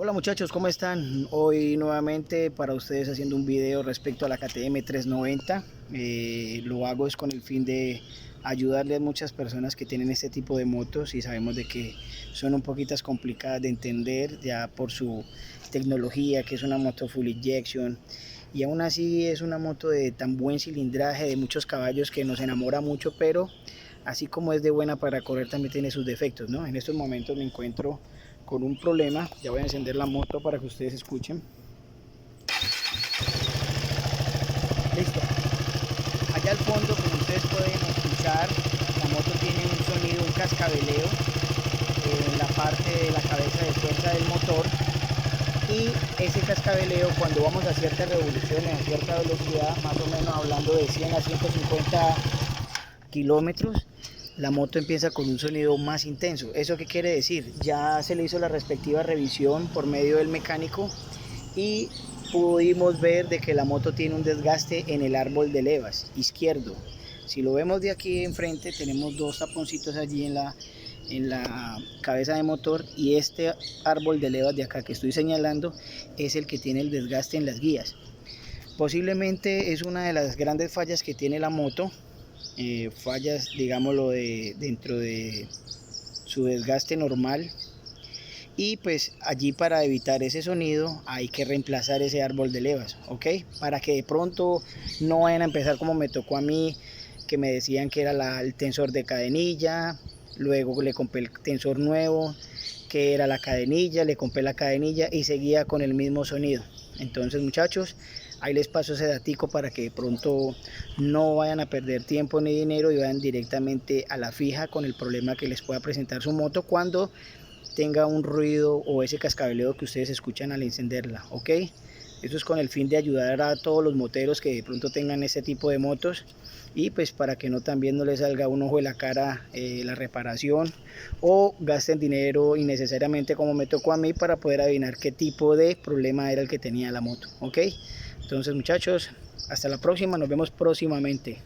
Hola muchachos, ¿cómo están? Hoy nuevamente para ustedes haciendo un video respecto a la KTM 390. Lo hago es con el fin de ayudarle a muchas personas que tienen este tipo de motos y sabemos de que son un poquito complicadas de entender ya por su tecnología, que es una moto full injection, y aún así es una moto de tan buen cilindraje, de muchos caballos, que nos enamora mucho, pero así como es de buena para correr también tiene sus defectos, ¿no? En estos momentos me encuentro con un problema. Ya voy a encender la moto para que ustedes escuchen. Listo. Allá al fondo, como ustedes pueden escuchar, la moto tiene un sonido, un cascabeleo en la parte de la cabeza de fuerza del motor, y ese cascabeleo, cuando vamos a ciertas revoluciones, a cierta velocidad, más o menos hablando de 100 a 150 kilómetros, la moto empieza con un sonido más intenso. ¿Eso qué quiere decir? Ya se le hizo la respectiva revisión por medio del mecánico y pudimos ver de que la moto tiene un desgaste en el árbol de levas izquierdo. Si lo vemos de aquí enfrente, tenemos dos taponcitos allí en la cabeza de motor, y este árbol de levas de acá que estoy señalando es el que tiene el desgaste en las guías. Posiblemente es una de las grandes fallas que tiene la moto, fallas, digámoslo, dentro de su desgaste normal, y pues allí, para evitar ese sonido, hay que reemplazar ese árbol de levas, ok, para que de pronto no vayan a empezar como me tocó a mí, que me decían que era el tensor de cadenilla, luego le compré el tensor nuevo que era la cadenilla, le compré la cadenilla y seguía con el mismo sonido. Entonces muchachos, ahí les paso ese datico para que de pronto no vayan a perder tiempo ni dinero y vayan directamente a la fija con el problema que les pueda presentar su moto cuando tenga un ruido o ese cascabeleo que ustedes escuchan al encenderla, ok. Eso es con el fin de ayudar a todos los moteros que de pronto tengan este tipo de motos, y pues para que no, también no les salga un ojo de la cara la reparación, o gasten dinero innecesariamente como me tocó a mí para poder adivinar qué tipo de problema era el que tenía la moto, ok. Entonces muchachos, hasta la próxima, nos vemos próximamente.